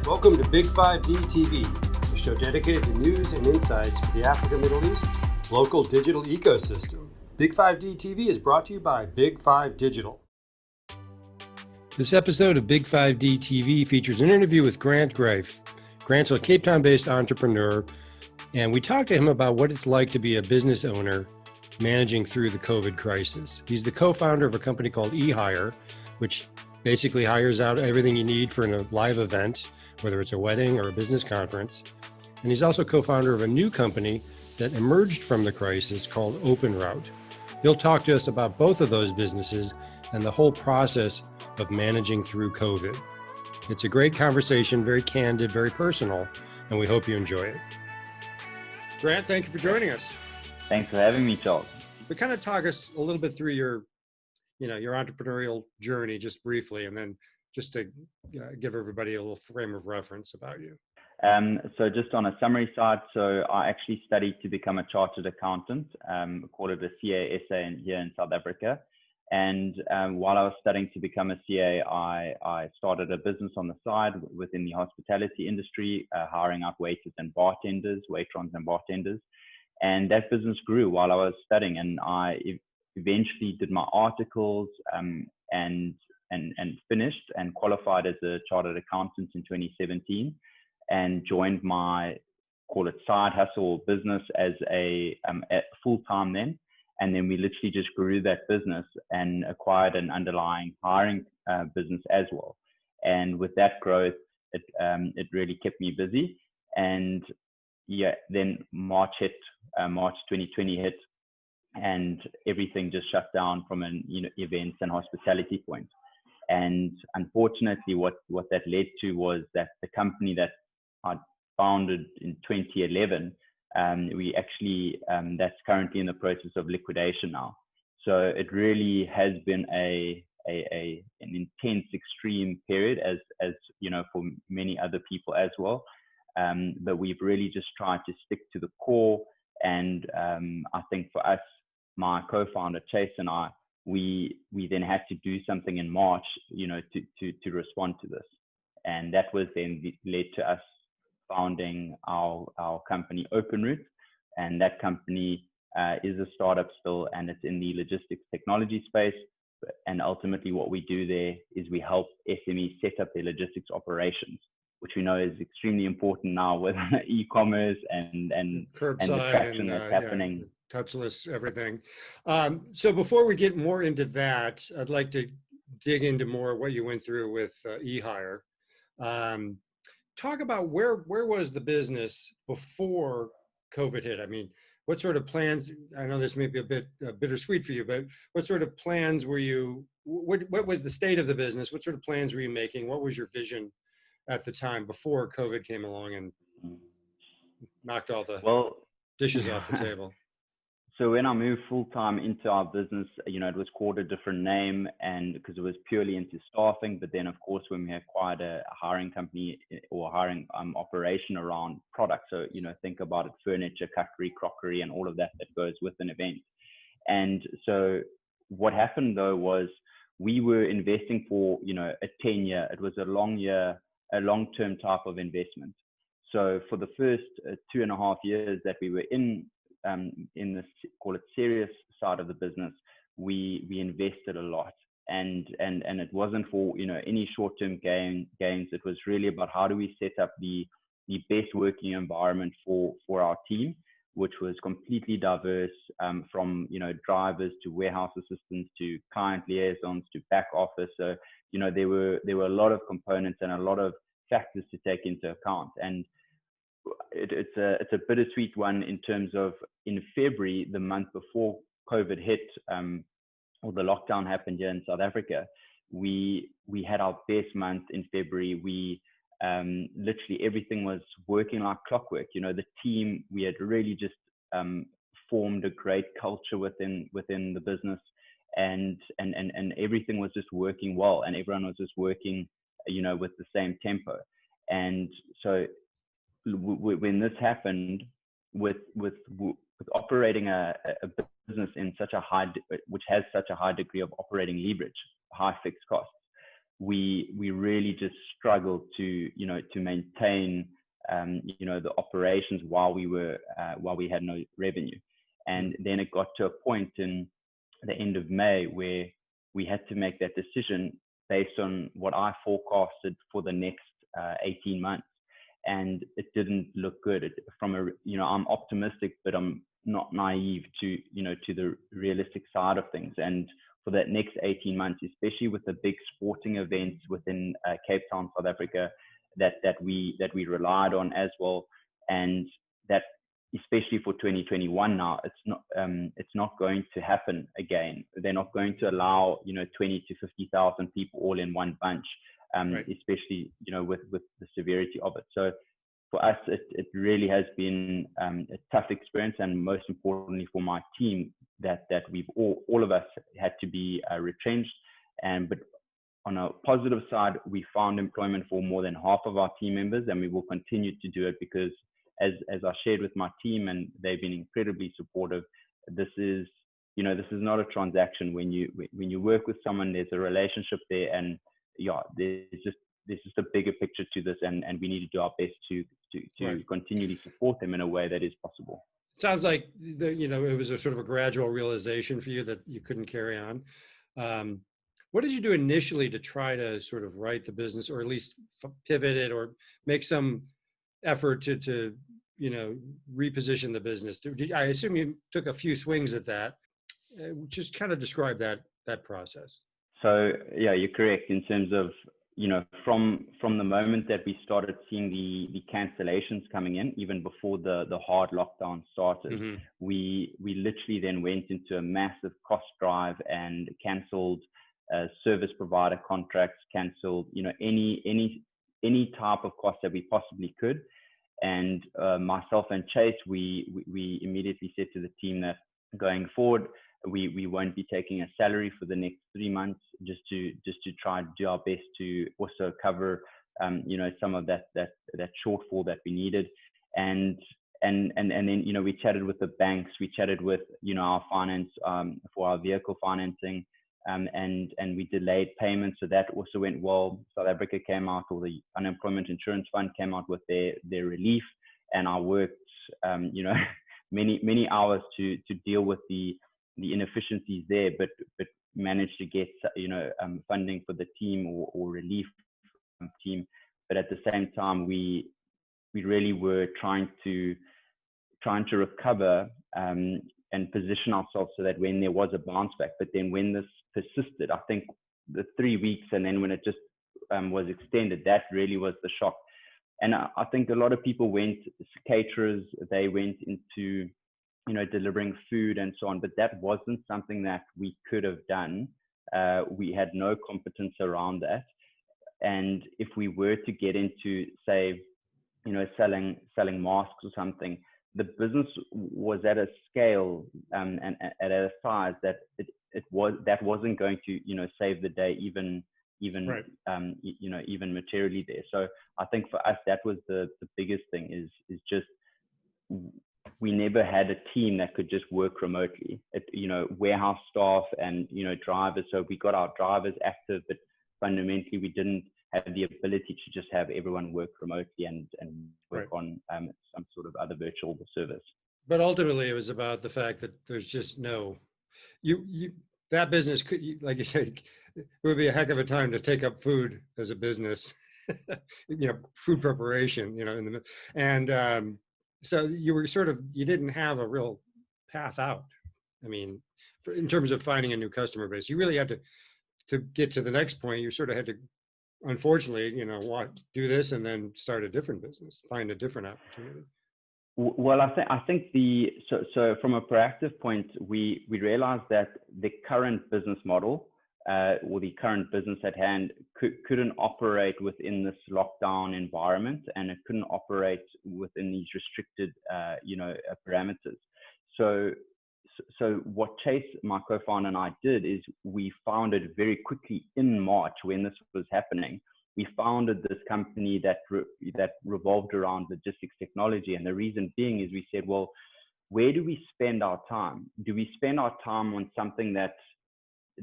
Welcome to BIG5D TV, a show dedicated to news and insights for the Africa Middle East local digital ecosystem. BIG5D TV is brought to you by Big5 Digital. This episode of BIG5D TV features an interview with Grant Greeff. Grant's a Cape Town-based entrepreneur, and we talked to him about what it's like to be a business owner managing through the COVID crisis. He's the co-founder of a company called EHire, which basically hires out everything you need for a live event, whether it's a wedding or a business conference. And he's also co-founder of a new company that emerged from the crisis called OpenRoute. He'll talk to us about both of those businesses and the whole process of managing through COVID. It's a great conversation, very candid, very personal, and we hope you enjoy it. Grant, thank you for joining us. Thanks for having me, Charles. But kind of talk us a little bit through your entrepreneurial journey, just briefly, and then just to give everybody a little frame of reference about you. So just on a summary side, so I actually studied to become a chartered accountant, called it a CA here in South Africa. And while I was studying to become a CA, I started a business on the side within the hospitality industry, hiring out waiters and bartenders, waitrons and bartenders. And that business grew while I was studying, and I eventually did my articles and finished and qualified as a chartered accountant in 2017, and joined my, call it side hustle business as a full-time then. And then we literally just grew that business and acquired an underlying hiring business as well. And with that growth, it really kept me busy. And yeah, then March 2020 hit, and everything just shut down from an events and hospitality point. And unfortunately, what that led to was that the company that I founded in 2011, we actually that's currently in the process of liquidation now. So it really has been an intense, extreme period, as you know, for many other people as well. But we've really just tried to stick to the core. And I think for us, my co-founder Chase and I, we then had to do something in March, to respond to this. And that was then led to us founding our company OpenRoute. And that company is a startup still, and it's in the logistics technology space. And ultimately what we do there is we help SMEs set up their logistics operations, which we know is extremely important now with e-commerce and Curbside and the traction that's happening. Touchless, everything. So before we get more into that, I'd like to dig into more what you went through with EHire. Talk about where was the business before COVID hit? I mean, what sort of plans, I know this may be a bit bittersweet for you, but what sort of plans were you, what was the state of the business? What sort of plans were you making? What was your vision at the time before COVID came along and knocked all the dishes off the table? So when I moved full-time into our business, it was called a different name, and because it was purely into staffing. But then, of course, when we acquired a hiring company or hiring operation around products, so, think about it, furniture, cutlery, crockery, and all of that goes with an event. And so what happened, though, was we were investing for, a 10-year. It was a long-term type of investment. So for the first 2.5 years that we were in this, call it serious side of the business, we invested a lot, and it wasn't for any short-term gains. It was really about how do we set up the best working environment for our team, which was completely diverse, from drivers to warehouse assistants to client liaisons to back office. So there were a lot of components and a lot of factors to take into account. And it's a bittersweet one in terms of, in February, the month before COVID hit, or the lockdown happened here in South Africa, we had our best month in February. We literally everything was working like clockwork. The team, we had really just formed a great culture within the business, and everything was just working well, and everyone was just working with the same tempo. And so when this happened, with operating a business in such a which has such a high degree of operating leverage, high fixed costs, we really just struggled to maintain the operations while we had no revenue. And then it got to a point in the end of May where we had to make that decision based on what I forecasted for the next 18 months. And it didn't look good. I'm optimistic, but I'm not naive to the realistic side of things. And for that next 18 months, especially with the big sporting events within Cape Town, South Africa, that we relied on as well, and that especially for 2021 now, it's not going to happen again. They're not going to allow 20 to 50,000 people all in one bunch, right. Especially with the severity of it. So for us, it really has been a tough experience, and most importantly for my team, that we've all of us had to be retrenched. But on a positive side, we found employment for more than half of our team members, and we will continue to do it because, as I shared with my team, and they've been incredibly supportive. This is not a transaction. When you work with someone, there's a relationship there, and there's just a bigger picture to this, and we need to do our best to right. continually support them in a way that is possible. Sounds like it was a sort of a gradual realization for you that you couldn't carry on. What did you do initially to try to sort of right the business, or at least pivot it, or make some effort to reposition the business? I assume you took a few swings at that. Just kind of describe that process. So yeah, you're correct in terms of from the moment that we started seeing the cancellations coming in, even before the hard lockdown started, mm-hmm. we literally then went into a massive cost drive and cancelled service provider contracts, cancelled any type of cost that we possibly could. And myself and Chase, we immediately said to the team that going forward, we won't be taking a salary for the next 3 months, just to try to do our best to also cover some of that shortfall that we needed. And then we chatted with the banks, we chatted with our finance for our vehicle financing, and we delayed payments, so that also went well. South Africa came out, or the Unemployment Insurance Fund came out with their relief, and I worked many hours to deal with the inefficiencies there, but managed to get funding for the team or relief from the team. But at the same time, we really were trying to recover and position ourselves so that when there was a bounce back, but then when this persisted, I think the 3 weeks, and then when it just was extended, that really was the shock. And I think a lot of people caterers, they went into delivering food and so on, but that wasn't something that we could have done. We had no competence around that. And if we were to get into, say, selling masks or something, the business was at a scale and at a size that that wasn't going to save the day even right. Even materially there. So I think for us, that was the biggest thing is just we never had a team that could just work remotely. Warehouse staff and drivers. So we got our drivers active, but fundamentally we didn't have the ability to just have everyone work remotely and work right. on some sort of other virtual service. But ultimately, it was about the fact that there's just that business could, like you said, it would be a heck of a time to take up food as a business, food preparation, so you were you didn't have a real path out. I mean, in terms of finding a new customer base, you really had to get to the next point. You sort of had to, unfortunately, do this and then start a different business, find a different opportunity. Well, I think so from a proactive point, we realized that the current business model or the current business at hand couldn't operate within this lockdown environment, and it couldn't operate within these restricted parameters. So what Chase, my co-founder, and I did is we founded very quickly in March when this was happening. We founded this company that revolved around logistics technology. And the reason being is we said, well, where do we spend our time? Do we spend our time on something that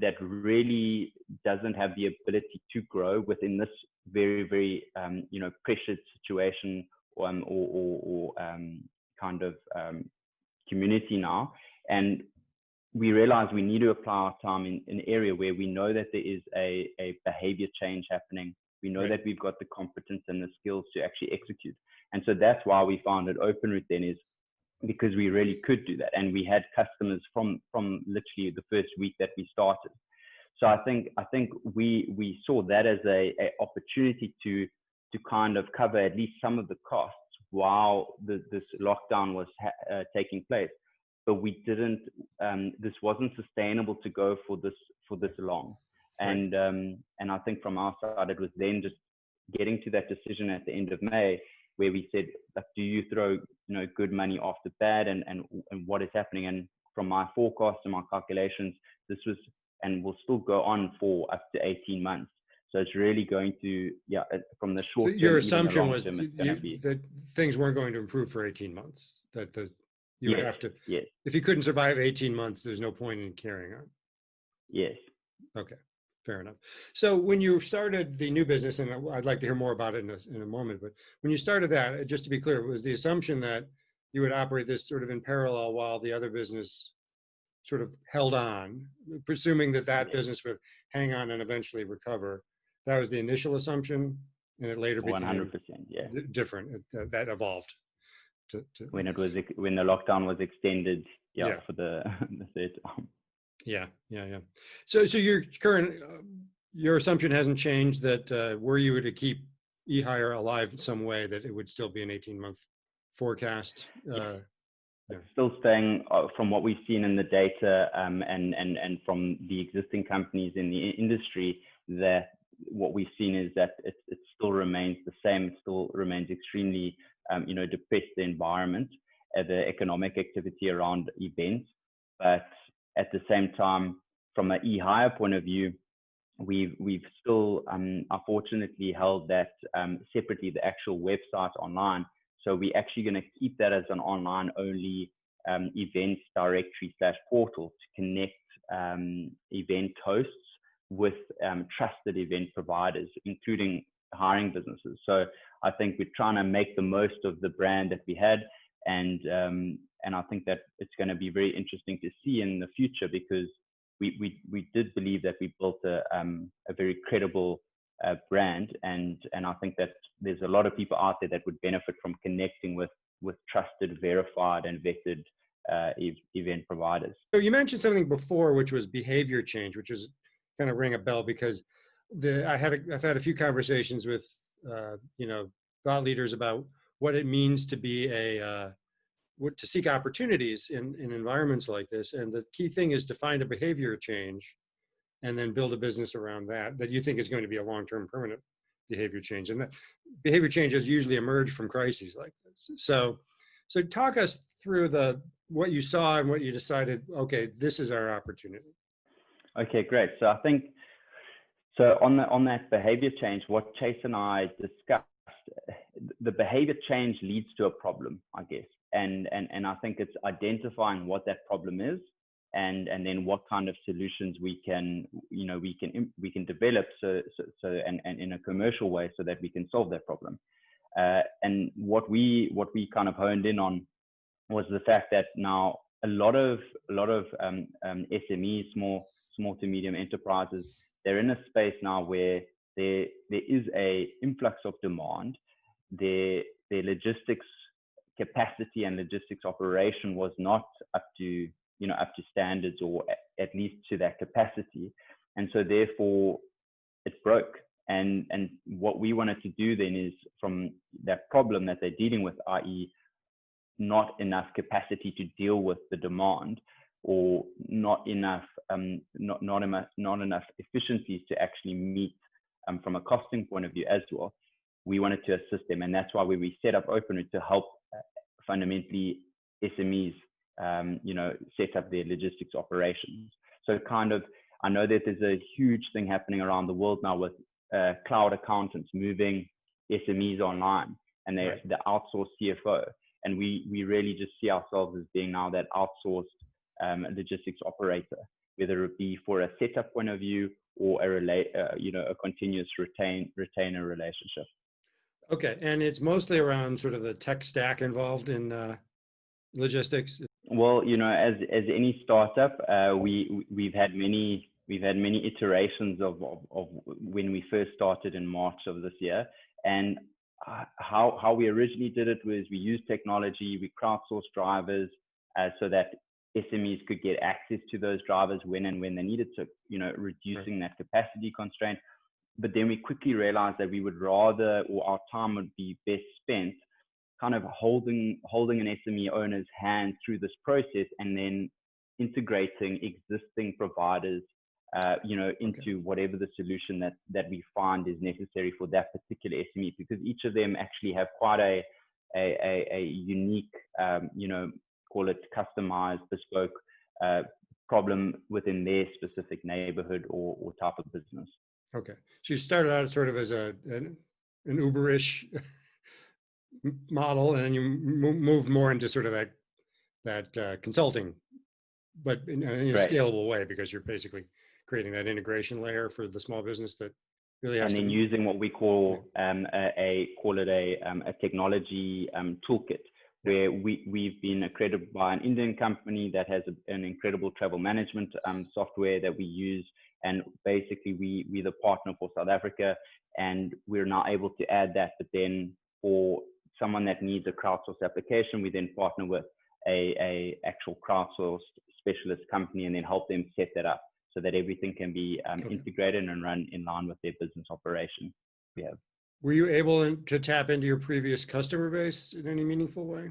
that really doesn't have the ability to grow within this very, very, pressured situation or kind of community now. And we realize we need to apply our time in an area where we know that there is a behavior change happening. We know that we've got the competence and the skills to actually execute. And so that's why we founded OpenRoute then, is because we really could do that. And we had customers from literally the first week that we started. So I think we saw that as a opportunity to kind of cover at least some of the costs while this lockdown was taking place. But we didn't. This wasn't sustainable to go for this long. And I think from our side, it was then just getting to that decision at the end of May, where we said, like, do you throw good money after bad, and what is happening? And from my forecast and my calculations, this was and will still go on for up to 18 months. So it's really going to, from the short term. Your assumption was that things weren't going to improve for 18 months. That you would have to. Yes. If you couldn't survive 18 months, there's no point in carrying on. Yes. Okay. Fair enough. So when you started the new business, and I'd like to hear more about it in a moment, but when you started that, just to be clear, was the assumption that you would operate this sort of in parallel while the other business sort of held on, presuming that business would hang on and eventually recover? That was the initial assumption, and it later became 100%, different. That evolved. When the lockdown was extended, for the third time. Yeah. So your assumption hasn't changed, that were you to keep EHire alive in some way, that it would still be an 18-month forecast? Still staying from what we've seen in the data and from the existing companies in the industry, that what we've seen is that it still remains the same. It still remains extremely depressed, the environment, the economic activity around events. But at the same time, from an EHire point of view, we've still unfortunately held that separately, the actual website online. So we're actually going to keep that as an online only events directory / portal to connect event hosts with trusted event providers, including hiring businesses. So I think we're trying to make the most of the brand that we had, and I think that it's going to be very interesting to see in the future, because we did believe that we built a very credible brand, and I think that there's a lot of people out there that would benefit from connecting with trusted, verified, and vetted event providers. So you mentioned something before, which was behavior change, which is kind of ring a bell, because I've had a few conversations with thought leaders about what it means to be to seek opportunities in environments like this, and the key thing is to find a behavior change and then build a business around that you think is going to be a long-term permanent behavior change. And that behavior changes usually emerge from crises like this. So talk us through what you saw and what you decided, okay, this is our opportunity. Okay, great. So I think, on that behavior change, what Chase and I discussed, the behavior change leads to a problem, I guess. And I think it's identifying what that problem is, and then what kind of solutions we can develop and in a commercial way, so that we can solve that problem. And what we kind of honed in on was the fact that now a lot of SMEs, small to medium enterprises, they're in a space now where there is a influx of demand. Their logistics capacity and logistics operation was not up to standards, or at least to that capacity, and so therefore it broke. And what we wanted to do then is, from that problem that they're dealing with, i.e. not enough capacity to deal with the demand, or not enough efficiencies to actually meet from a costing point of view as well, we wanted to assist them. And that's why we set up OpenRoute, to help fundamentally SMEs set up their logistics operations. So I know that there's a huge thing happening around the world now with cloud accountants moving SMEs online, and they're the outsourced CFO. And we really just see ourselves as being now that outsourced logistics operator. whether it be for a setup point of view or a continuous retainer relationship. Okay, and it's mostly around sort of the tech stack involved in logistics. Well, as any startup, we've had many iterations of when we first started in March of this year, and how we originally did it was we used technology, we crowdsourced drivers so that SMEs could get access to those drivers when they needed to, reducing that capacity constraint. But then we quickly realized that we would rather, or our time would be best spent kind of holding an SME owner's hand through this process and then integrating existing providers, into whatever the solution that we find is necessary for that particular SME, because each of them actually have quite a unique, call it customized, bespoke problem within their specific neighborhood or type of business. Okay, so you started out sort of as an Uber-ish model, and then you moved more into sort of that consulting, but in a scalable way, because you're basically creating that integration layer for the small business that really has and then using what we call a technology toolkit, where we've been accredited by an Indian company that has an incredible travel management software that we use, and basically we're the partner for South Africa, and we're now able to add that. But then for someone that needs a crowdsourced application, we then partner with a actual crowdsourced specialist company and then help them set that up so that everything can be integrated and run in line with their business operation. Were you able to tap into your previous customer base in any meaningful way?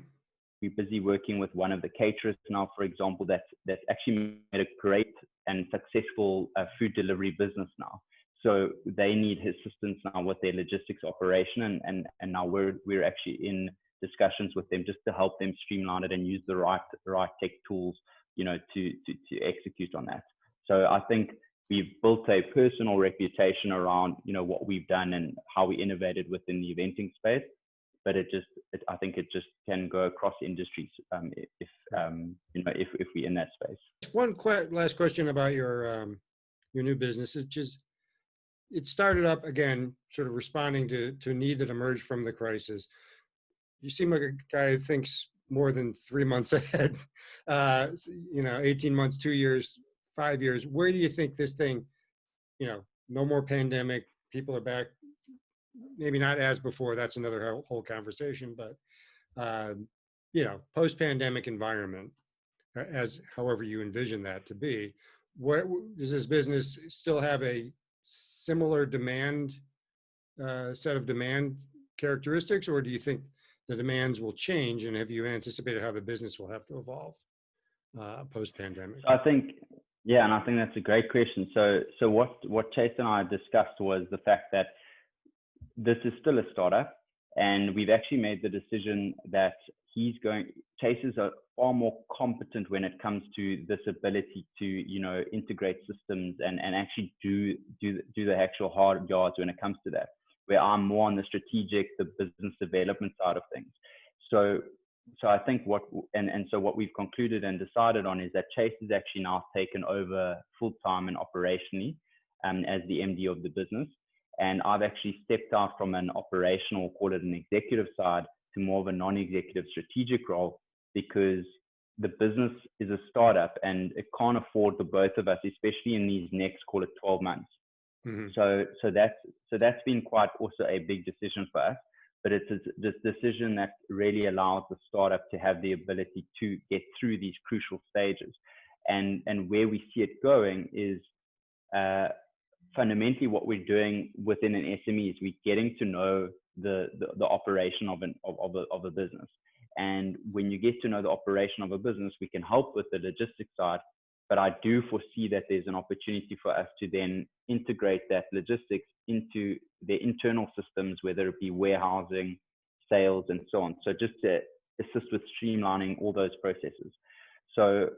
We're busy working with one of the caterers now, for example, that's actually made a great and successful food delivery business now. So they need assistance now with their logistics operation, and now we're actually in discussions with them just to help them streamline it and use the right tech tools, to execute on that. So I think we've built a personal reputation around, what we've done and how we innovated within the eventing space. But I think it just can go across industries if we're in that space. One last question about your new business, which is, it started up again, sort of responding to a need that emerged from the crisis. You seem like a guy who thinks more than 3 months ahead. 18 months, 2 years, 5 years. Where do you think this thing, no more pandemic, people are back, maybe not as before, that's another whole conversation, but, post-pandemic environment, as however you envision that to be, where does this business still have a similar set of demand characteristics, or do you think the demands will change, and have you anticipated how the business will have to evolve post-pandemic? I think that's a great question. So what Chase and I discussed was the fact that this is still a startup, and we've actually made the decision that Chase is far more competent when it comes to this ability to, integrate systems and actually do the actual hard yards when it comes to that, where I'm more on the strategic, the business development side of things. So I think what we've concluded and decided on is that Chase is actually now taken over full-time and operationally as the MD of the business. And I've actually stepped out from an operational, call it an executive side, to more of a non-executive strategic role, because the business is a startup and it can't afford the both of us, especially in these next, call it 12 months. Mm-hmm. So that's been quite also a big decision for us, but it's this decision that really allows the startup to have the ability to get through these crucial stages. And where we see it going is fundamentally what we're doing within an SME is we're getting to know the operation of a business. And when you get to know the operation of a business, we can help with the logistics side. But I do foresee that there's an opportunity for us to then integrate that logistics into the internal systems, whether it be warehousing, sales, and so on. So just to assist with streamlining all those processes. So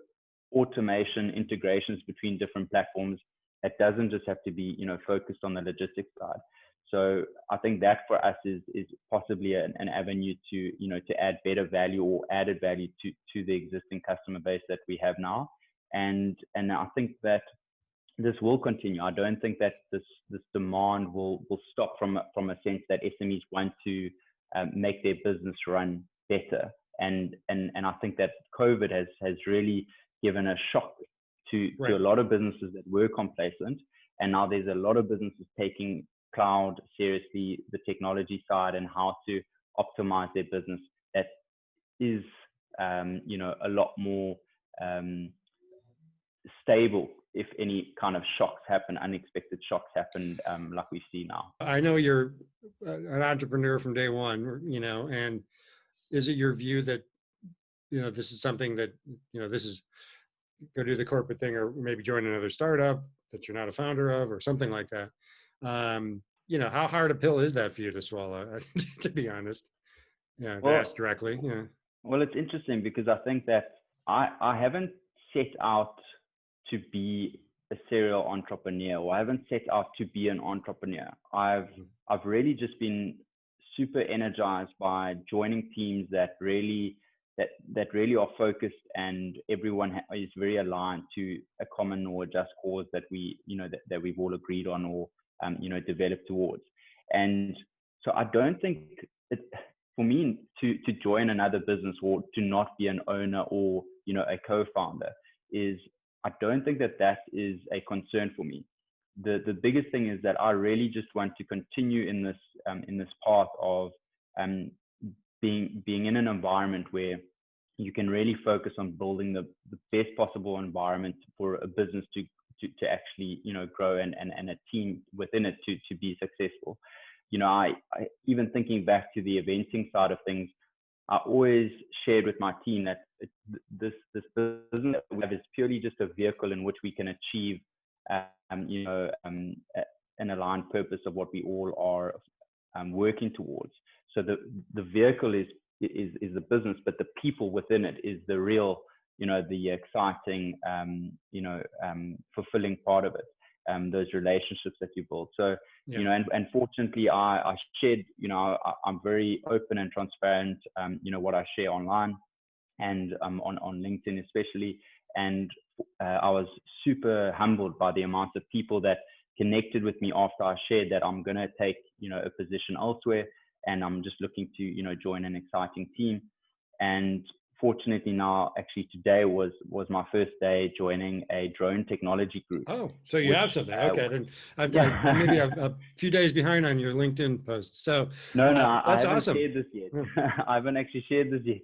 automation, integrations between different platforms, it doesn't just have to be, focused on the logistics side. So I think that for us is possibly an avenue to add better value or added value to the existing customer base that we have now, And I think that this will continue. I don't think that this demand will stop from a sense that SMEs want to make their business run better. And I think that COVID has really given a shock to a lot of businesses that were complacent. And now there's a lot of businesses taking cloud seriously, the technology side, and how to optimize their business that is, a lot more stable if any kind of shocks happen, unexpected shocks happen, like we see now. I know you're an entrepreneur from day one, and is it your view that, this is something that, this is go do the corporate thing or maybe join another startup that you're not a founder of or something like that? How hard a pill is that for you to swallow, to be honest? Yeah, to ask directly. Yeah. Well, it's interesting because I think that I haven't set out to be a serial entrepreneur, or I haven't set out to be an entrepreneur. I've really just been super energized by joining teams that really are focused, and everyone is very aligned to a common or a just cause that we, that we've all agreed on or, developed towards. And so I don't think for me to join another business or to not be an owner or, a co-founder I don't think that is a concern for me. The biggest thing is that I really just want to continue in this path of being in an environment where you can really focus on building the best possible environment for a business to actually, grow and a team within it to be successful. I even thinking back to the eventing side of things, I always shared with my team that this business that we have is purely just a vehicle in which we can achieve, an aligned purpose of what we all are working towards. So the vehicle is the business, but the people within it is the real, the exciting, fulfilling part of it. Those relationships that you build. So, and fortunately I shared, I'm very open and transparent, what I share online and on LinkedIn especially. And I was super humbled by the amount of people that connected with me after I shared that I'm going to take, a position elsewhere, and I'm just looking to, join an exciting team. And fortunately now, actually today was my first day joining a drone technology group. Oh, so you have something. Okay. Then I'm maybe a few days behind on your LinkedIn post. So no, that's I haven't awesome. shared this yet. I haven't actually shared this yet.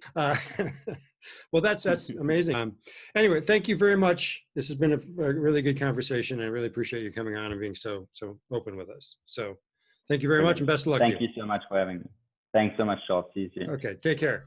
Well, that's amazing. Anyway, thank you very much. This has been a really good conversation. I really appreciate you coming on and being so open with us. So thank you very much, and best of luck. Thank you so much for having me. Thanks so much, Charles. See you soon. Okay, take care.